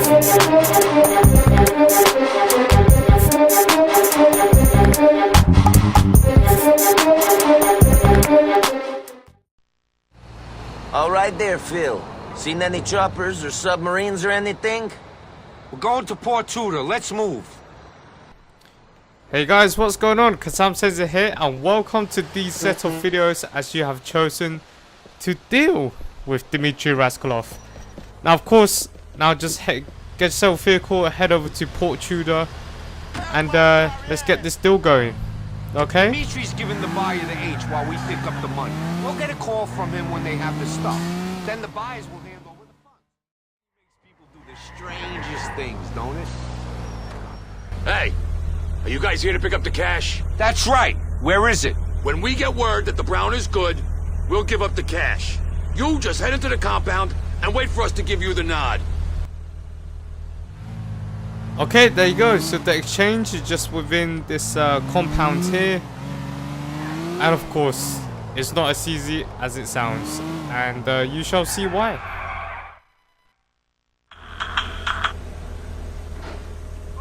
All right there, Phil. Seen any choppers or submarines or anything? We're going to Port Tudor. Let's move. Hey guys, what's going on? Kazam says it here, and welcome to these set of videos as you have chosen to deal with Dmitry Raskolov. Now, of course, just get yourself a vehicle, head over to Port Tudor, and let's get this deal going. Okay? Dimitri's giving the buyer the H while we pick up the money. We'll get a call from him when they have the stuff. Then the buyers will hand over the funds. It makes people do the strangest things, don't it? Hey, are you guys here to pick up the cash? That's right. Where is it? When we get word that the brown is good, we'll give up the cash. You just head into the compound and wait for us to give you the nod. Okay, there you go. So the exchange is just within this compound here. And of course, it's not as easy as it sounds. And you shall see why.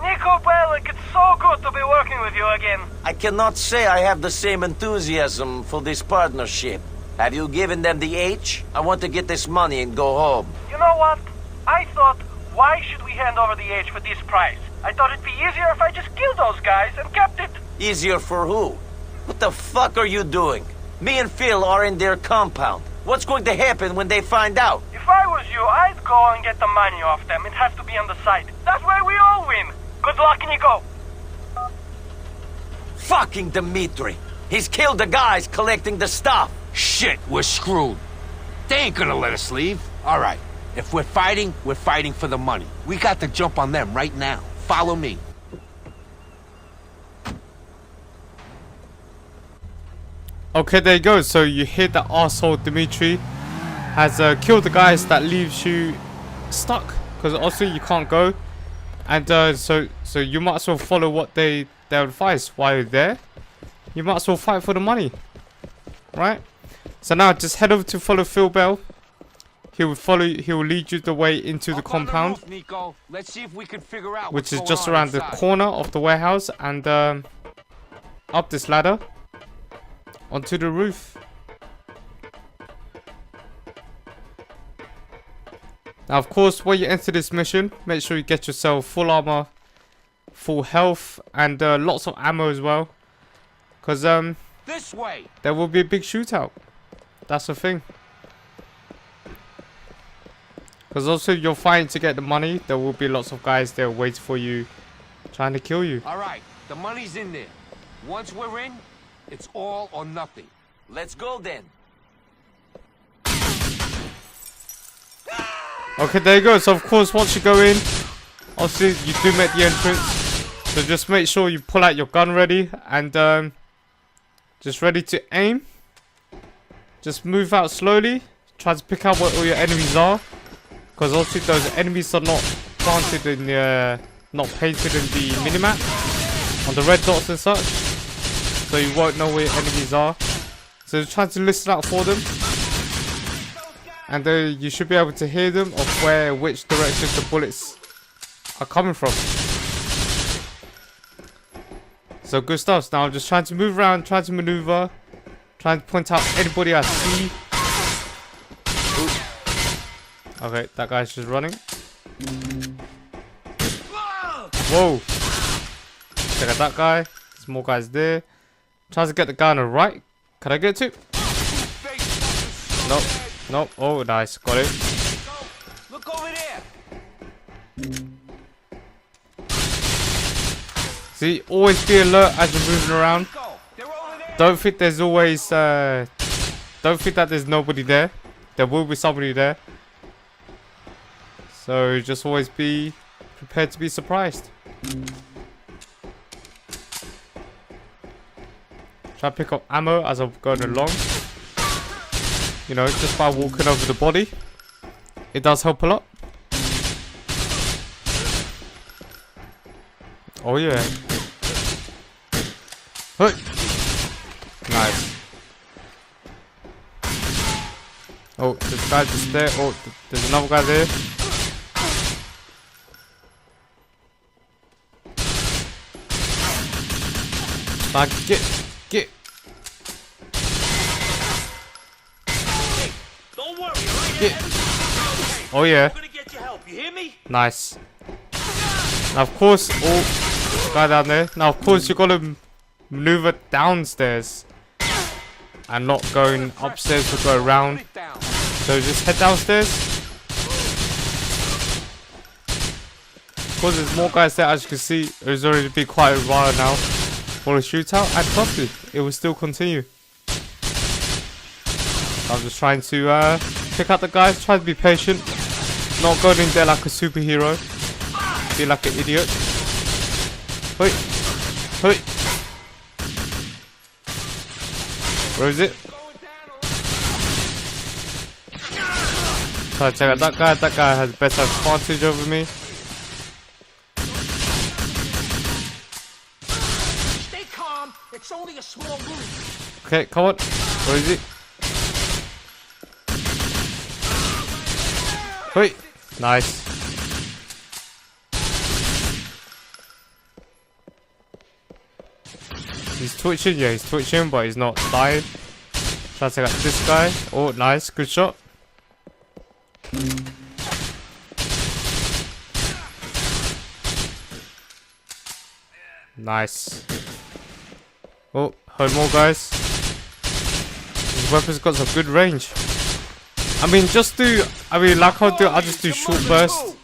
Nico Bellic, it's so good to be working with you again. I cannot say I have the same enthusiasm for this partnership. Have you given them the H? I want to get this money and go home. You know what? I thought, why should we hand over the H for this price? I thought it'd be easier if I just killed those guys and kept it. Easier for who? What the fuck are you doing? Me and Phil are in their compound. What's going to happen when they find out? If I was you, I'd go and get the money off them. It has to be on the site. That way we all win. Good luck, Nico. Fucking Dmitri. He's killed the guys collecting the stuff. Shit, we're screwed. They ain't gonna let us leave. All right. If we're fighting for the money. We got to jump on them right now. Follow me. Okay, there you go. So you hear that arsehole Dmitry has killed the guys that leaves you stuck. Because also you can't go. And so you might as well follow what their advice while you're there. You might as well fight for the money. Right? So now just head over to follow Phil Bell. He will lead you the way into the compound, roof, Nico. Let's see if we can figure out which what's is just going on around the inside. corner of the warehouse, and up this ladder onto the roof. Now, of course, when you enter this mission, make sure you get yourself full armor, full health, and lots of ammo as well, because This way. there will be a big shootout. That's the thing. Because also you're fighting to get the money. There will be lots of guys there waiting for you, trying to kill you. All right, the money's in there. Once we're in, it's all or nothing. Let's go then. Okay, there you go. So of course, once you go in, obviously you do make the entrance. So just make sure you pull out your gun ready and just ready to aim. Just move out slowly. Try to pick out what all your enemies are. Because obviously those enemies are not planted in the, not painted in the minimap on the red dots and such, so you won't know where your enemies are. So just try to listen out for them, and you should be able to hear them of which direction the bullets are coming from. So good stuff. So now I'm just trying to move around, trying to maneuver, trying to point out anybody I see. Okay, that guy's just running. Whoa! Check out that guy. There's more guys there. Trying to get the guy on the right. Can I get to? Nope. Nope. Oh, nice. Got it. Look over there. See, always be alert as you're moving around. Don't think there's always. Don't think that there's nobody there. There will be somebody there. So just always be prepared to be surprised. Try to pick up ammo as I'm going along. You know, just by walking over the body. It does help a lot. Oh yeah. Hey. Nice. Oh, this guy just there. Oh, there's another guy there. Now get. Don't worry, right? Get. Oh yeah. I'm gonna get you help. You hear me? Nice. Now of course, guy down there. Now of course you gotta maneuver downstairs and not going upstairs to go around. So just head downstairs. Of course there's more guys there, as you can see. It's already been quite a while now for a shootout, and trust me, it will still continue. I'm just trying to pick out the guys, try to be patient, not going in there like a superhero, be like an idiot. Wait, wait. Where is it? Try to check out that guy. That guy has better advantage over me. Stay calm. It's only a small room. Okay, come on. Where is it? Wait. Nice. He's twitching, yeah, he's twitching, but he's not dying. Try to take out this guy. Oh, nice, good shot. Nice. Oh, heard more guys. His weapon's got some good range. I mean, like I just do short burst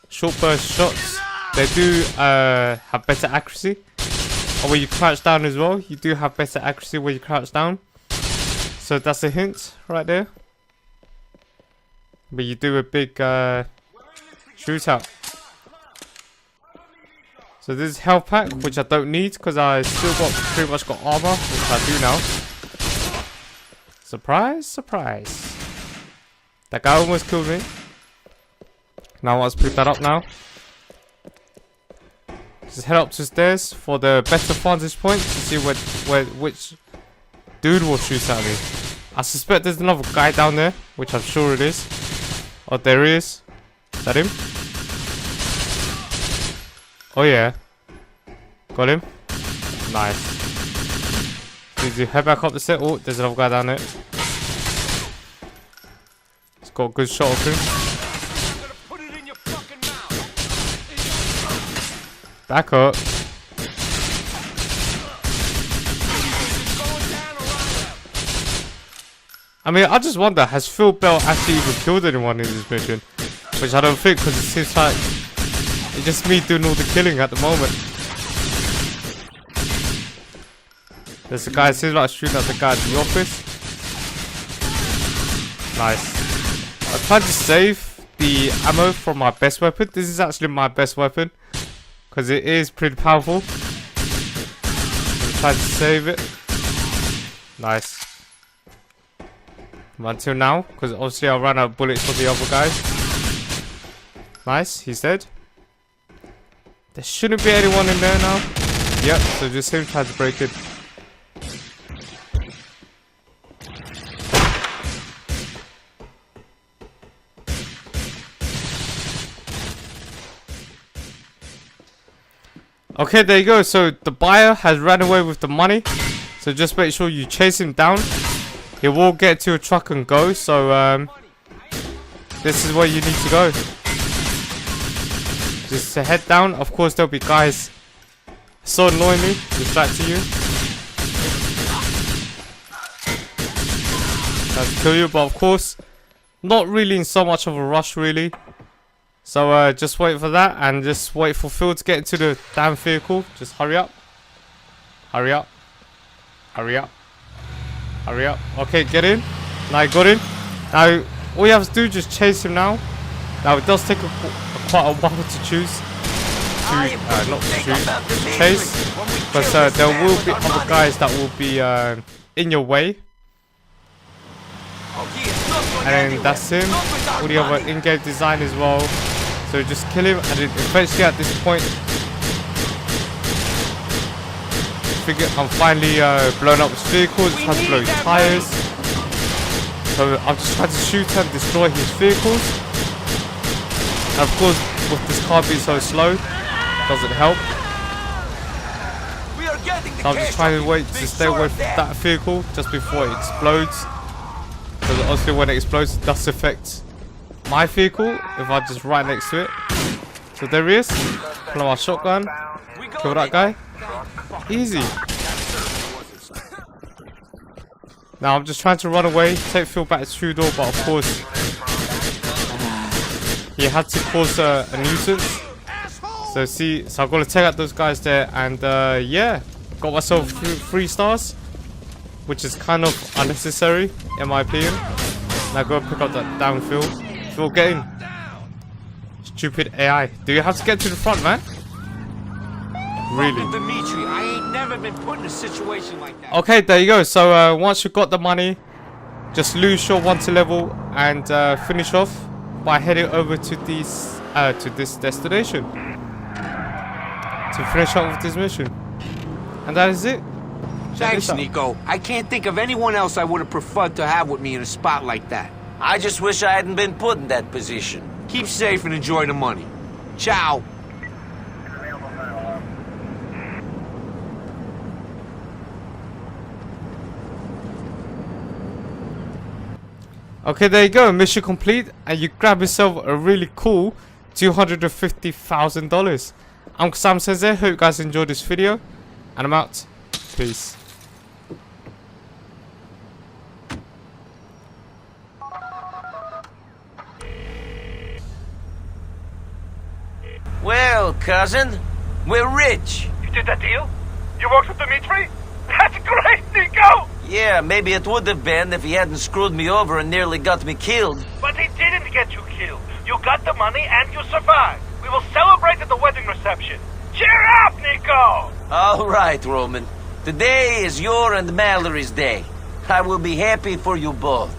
shots. They do have better accuracy. Or when you crouch down as well, you do have better accuracy when you crouch down. So that's a hint right there. But you do a big shootout. So this is health pack, which I don't need because I still pretty much got armor, which I do now. Surprise, surprise. That guy almost killed me. Now let's pick that up now. Just head up to stairs for the better vantage point to see which dude will shoot at me. I suspect there's another guy down there, which I'm sure it is. Oh, there he is. Is that him? Oh yeah. Got him. Nice. Did you head back up the stairs? Oh, there's another guy down there. He's got a good shot of him. Back up. I mean, I just wonder, has Phil Bell actually even killed anyone in this mission? Which I don't think, because it seems like it's just me doing all the killing at the moment. There's a guy, it seems like shooting at the guy at the office. Nice. I tried to save the ammo from my best weapon. This is actually my best weapon, because it is pretty powerful. I'm trying to save it. Nice. Until now, because obviously I ran out of bullets for the other guys. Nice, he's dead. There shouldn't be anyone in there now. Yep, so just him trying to break it. Okay, there you go. So the buyer has ran away with the money. So just make sure you chase him down. He will get to a truck and go. So this is where you need to go. Just to head down. Of course, there'll be guys so annoyingly distracting you. Trying to kill you, but of course, not really in so much of a rush, really. So just wait for that, and just wait for Phil to get into the damn vehicle. Just hurry up. Hurry up. Hurry up. Hurry up. Okay, get in. Now you got in. Now all you have to do is just chase him now. Now it does take quite a while to choose. Not to choose. Chase. Because there will be other guys that will be in your way. And that's him. All the other in-game design as well. So just kill him, and then eventually at this point, I'm finally blowing up his vehicles, trying to blow his tires. So I'm just trying to shoot and destroy his vehicles. And of course, with this car being so slow, it doesn't help. So I'm just trying to wait to stay away from that vehicle just before it explodes. Because obviously when it explodes, it does affect my vehicle if I just right next to it. So there he is. Pull out my shotgun. Kill that guy. Easy. Now I'm just trying to run away, take Phil back to two-door, but of course he had to cause a nuisance. So I've got to take out those guys there, and yeah, got myself 3 stars, which is kind of unnecessary in my opinion. Now go pick up that down Phil. Phil, get in. Stupid AI. Do you have to get to the front, man? Really? Dimitri, I ain't never been put in a situation like that. Okay, there you go. So once you've got the money, just lose your wanted level and finish off by heading over to this destination to finish up with this mission. And that is it. Thanks, Nico. I can't think of anyone else I would have preferred to have with me in a spot like that. I just wish I hadn't been put in that position. Keep safe and enjoy the money. Ciao. Okay, there you go. Mission complete, and you grab yourself a really cool $250,000. I'm Sam Sensei. Hope you guys enjoyed this video, and I'm out. Peace. Well, cousin, we're rich. You did that deal? You worked with Dimitri? That's great, Nico! Yeah, maybe it would have been if he hadn't screwed me over and nearly got me killed. But he didn't get you killed. You got the money and you survived. We will celebrate at the wedding reception. Cheer up, Nico! All right, Roman. Today is your and Mallory's day. I will be happy for you both.